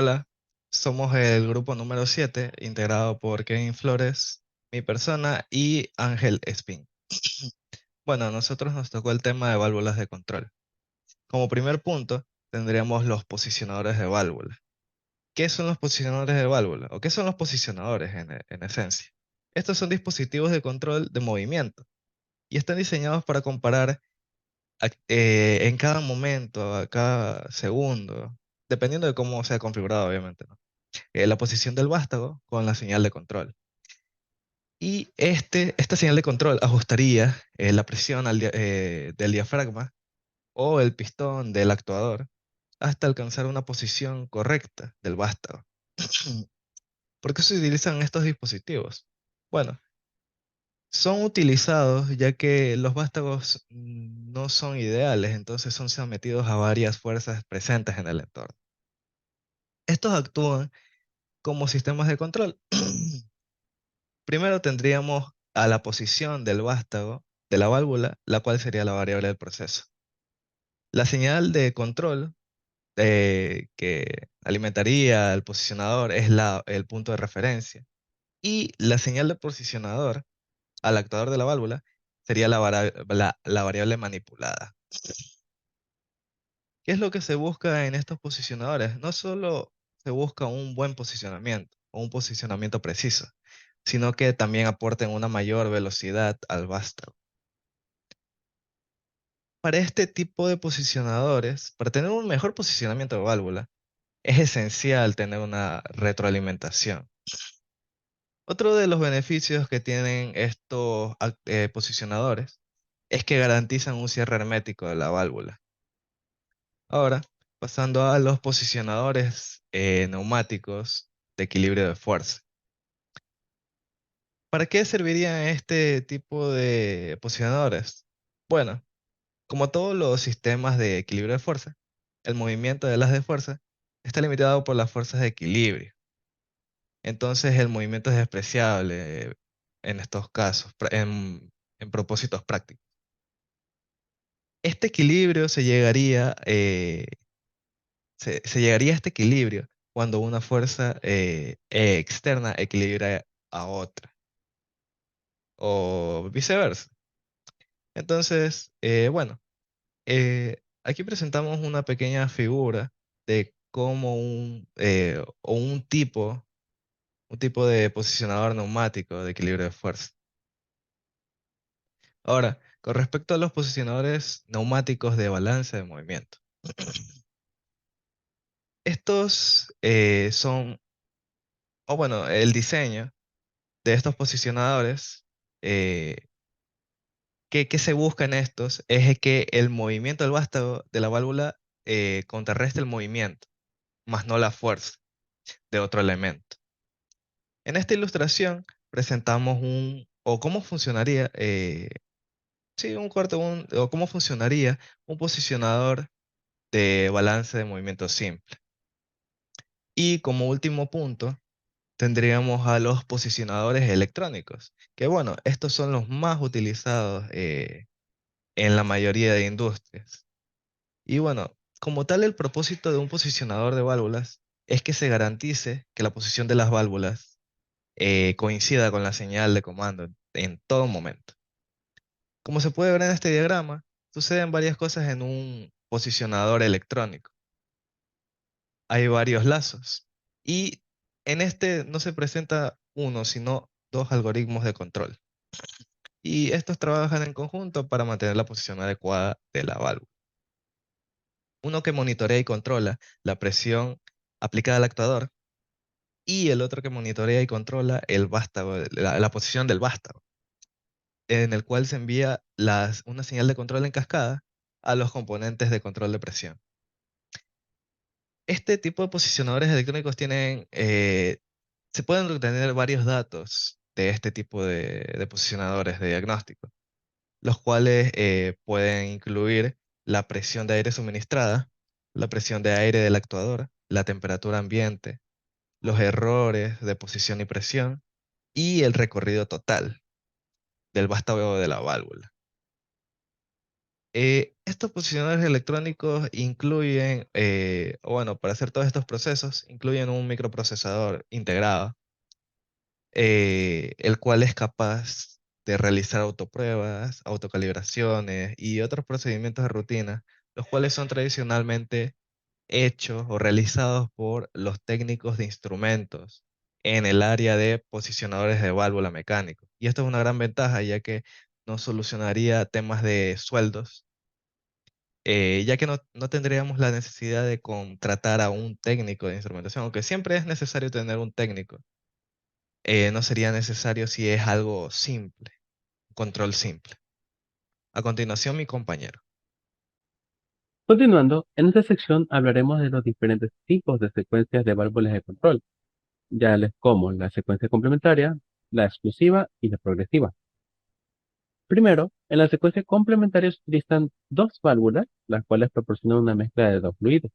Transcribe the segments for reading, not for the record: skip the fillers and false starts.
Hola, somos el grupo número 7, integrado por Kevin Flores, mi persona y Ángel Espín. Bueno, a nosotros nos tocó el tema de válvulas de control. Como primer punto, tendríamos los posicionadores de válvula. ¿Qué son los posicionadores de válvula? ¿O qué son los posicionadores en esencia? Estos son dispositivos de control de movimiento y están diseñados para comparar en cada momento, a cada segundo, dependiendo de cómo sea configurado, obviamente, ¿no? La posición del vástago con la señal de control. Y esta señal de control ajustaría la presión del diafragma o el pistón del actuador hasta alcanzar una posición correcta del vástago. ¿Por qué se utilizan estos dispositivos? Bueno, son utilizados ya que los vástagos no son ideales, entonces son sometidos a varias fuerzas presentes en el entorno. Estos actúan como sistemas de control. Primero tendríamos a la posición del vástago de la válvula, la cual sería la variable del proceso. La señal de control que alimentaría al posicionador es el punto de referencia. Y la señal de posicionador al actuador de la válvula sería la variable manipulada. ¿Qué es lo que se busca en estos posicionadores? No solo se busca un buen posicionamiento o un posicionamiento preciso, sino que también aporten una mayor velocidad al vástago. Para este tipo de posicionadores, para tener un mejor posicionamiento de válvula, es esencial tener una retroalimentación. Otro de los beneficios que tienen estos posicionadores es que garantizan un cierre hermético de la válvula. Ahora, pasando a los posicionadores neumáticos de equilibrio de fuerza. ¿Para qué servirían este tipo de posicionadores? Bueno, como todos los sistemas de equilibrio de fuerza, el movimiento de las de fuerza está limitado por las fuerzas de equilibrio. Entonces el movimiento es despreciable en estos casos, en propósitos prácticos. Este equilibrio se llegaría a este equilibrio cuando una fuerza externa equilibra a otra, o viceversa. Entonces, bueno, aquí presentamos una pequeña figura de cómo un tipo de posicionador neumático de equilibrio de fuerza. Ahora, con respecto a los posicionadores neumáticos de balance de movimiento. Estos o bueno, el diseño de estos posicionadores, eh, ¿qué se busca en estos? Es que el movimiento del vástago de la válvula contrarreste el movimiento, más no la fuerza de otro elemento. En esta ilustración presentamos o cómo funcionaría, sí, o cómo funcionaría un posicionador de balance de movimiento simple. Y como último punto, tendríamos a los posicionadores electrónicos, que bueno, estos son los más utilizados en la mayoría de industrias. Y bueno, como tal, el propósito de un posicionador de válvulas es que se garantice que la posición de las válvulas coincida con la señal de comando en todo momento. Como se puede ver en este diagrama, suceden varias cosas en un posicionador electrónico. Hay varios lazos y en este no se presenta uno, sino dos algoritmos de control. Y estos trabajan en conjunto para mantener la posición adecuada de la válvula. Uno que monitorea y controla la presión aplicada al actuador y el otro que monitorea y controla el vástago, la posición del vástago, en el cual se envía una señal de control en cascada a los componentes de control de presión. Este tipo de posicionadores electrónicos se pueden obtener varios datos de este tipo de posicionadores de diagnóstico, los cuales pueden incluir la presión de aire suministrada, la presión de aire del actuador, la temperatura ambiente, los errores de posición y presión y el recorrido total del vástago de la válvula. Estos posicionadores electrónicos incluyen, o bueno, para hacer todos estos procesos, incluyen un microprocesador integrado, el cual es capaz de realizar autopruebas, autocalibraciones y otros procedimientos de rutina, los cuales son tradicionalmente hechos o realizados por los técnicos de instrumentos en el área de posicionadores de válvula mecánicos. Y esto es una gran ventaja, ya que nos solucionaría temas de sueldos, ya que no tendríamos la necesidad de contratar a un técnico de instrumentación, aunque siempre es necesario tener un técnico. No sería necesario si es algo simple, un control simple. A continuación, mi compañero. Continuando, en esta sección hablaremos de los diferentes tipos de secuencias de válvulas de control, ya les como la secuencia complementaria, la exclusiva y la progresiva. Primero, en la secuencia complementaria se utilizan dos válvulas, las cuales proporcionan una mezcla de dos fluidos.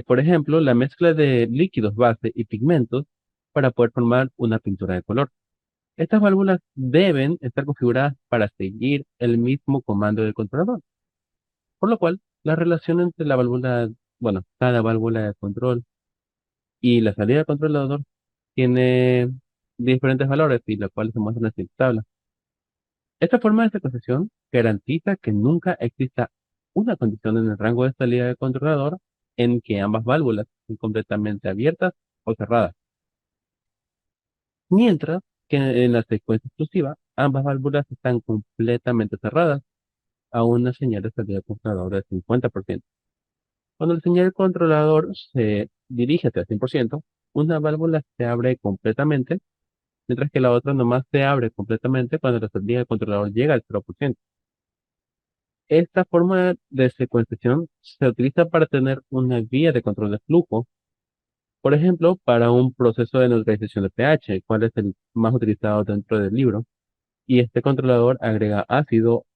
Por ejemplo, la mezcla de líquidos base y pigmentos para poder formar una pintura de color. Estas válvulas deben estar configuradas para seguir el mismo comando del controlador, por lo cual la relación entre la válvula, bueno, cada válvula de control y la salida del controlador tiene diferentes valores y los cuales se muestran en esta tabla. Esta forma de secuenciación garantiza que nunca exista una condición en el rango de salida del controlador en que ambas válvulas estén completamente abiertas o cerradas, mientras que en la secuencia exclusiva ambas válvulas están completamente cerradas a una señal de salida del controlador del 50%. Cuando el señal controlador se dirige hacia el 100%, una válvula se abre completamente, mientras que la otra nomás se abre completamente cuando la salida del controlador llega al 0%. Esta forma de secuenciación se utiliza para tener una vía de control de flujo, por ejemplo, para un proceso de neutralización de pH, el cual es el más utilizado dentro del libro, y este controlador agrega ácido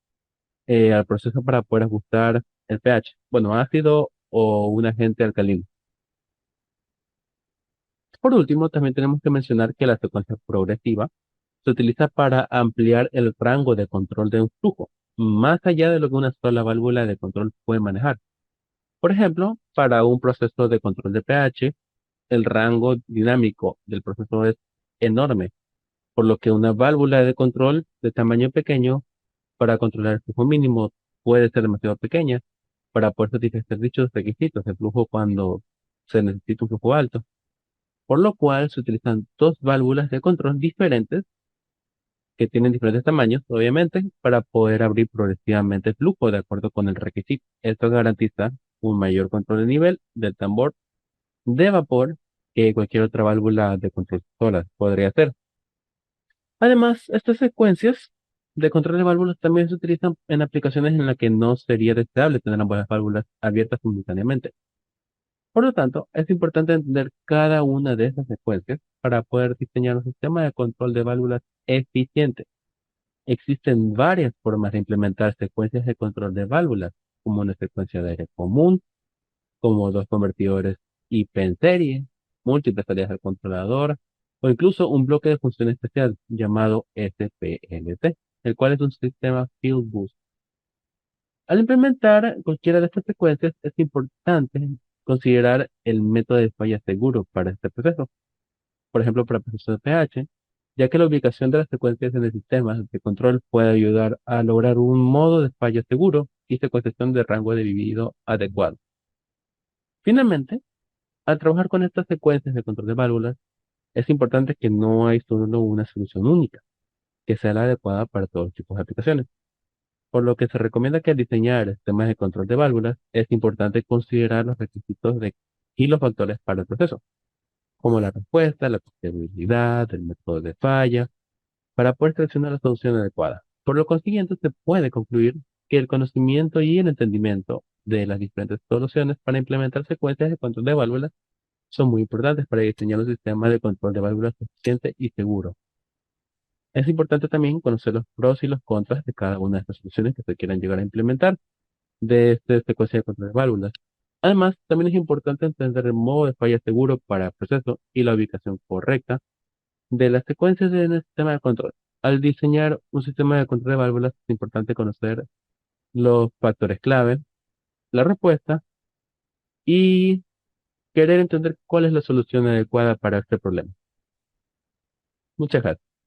al proceso para poder ajustar el pH. Bueno, ácido o un agente alcalino. Por último, también tenemos que mencionar que la secuencia progresiva se utiliza para ampliar el rango de control de un flujo, más allá de lo que una sola válvula de control puede manejar. Por ejemplo, para un proceso de control de pH, el rango dinámico del proceso es enorme, por lo que una válvula de control de tamaño pequeño para controlar el flujo mínimo puede ser demasiado pequeña para poder satisfacer dichos requisitos de flujo cuando se necesita un flujo alto, por lo cual se utilizan dos válvulas de control diferentes que tienen diferentes tamaños, obviamente, para poder abrir progresivamente el flujo de acuerdo con el requisito. Esto garantiza un mayor control de nivel del tambor de vapor que cualquier otra válvula de control sola podría hacer. Además, estas secuencias de control de válvulas también se utilizan en aplicaciones en las que no sería deseable tener ambas válvulas abiertas simultáneamente. Por lo tanto, es importante entender cada una de esas secuencias para poder diseñar un sistema de control de válvulas eficiente. Existen varias formas de implementar secuencias de control de válvulas, como una secuencia de aire común, como dos convertidores IP en serie, múltiples salidas del controlador, o incluso un bloque de función especial llamado SPLC, el cual es un sistema Field Bus. Al implementar cualquiera de estas secuencias, es importante considerar el método de falla seguro para este proceso, por ejemplo, para procesos de pH, ya que la ubicación de las secuencias en el sistema de control puede ayudar a lograr un modo de falla seguro y secuenciación de rango de dividido adecuado. Finalmente, al trabajar con estas secuencias de control de válvulas, es importante que no hay solo una solución única, que sea la adecuada para todos los tipos de aplicaciones. Por lo que se recomienda que al diseñar sistemas de control de válvulas es importante considerar los requisitos y los factores para el proceso, como la respuesta, la confiabilidad, el método de falla, para poder seleccionar la solución adecuada. Por lo consiguiente, se puede concluir que el conocimiento y el entendimiento de las diferentes soluciones para implementar secuencias de control de válvulas son muy importantes para diseñar un sistema de control de válvulas eficiente y seguro. Es importante también conocer los pros y los contras de cada una de estas soluciones que se quieran llegar a implementar de esta secuencia de control de válvulas. Además, también es importante entender el modo de falla seguro para el proceso y la ubicación correcta de las secuencias en el sistema de control. Al diseñar un sistema de control de válvulas es importante conocer los factores clave, la respuesta y querer entender cuál es la solución adecuada para este problema. Muchas gracias.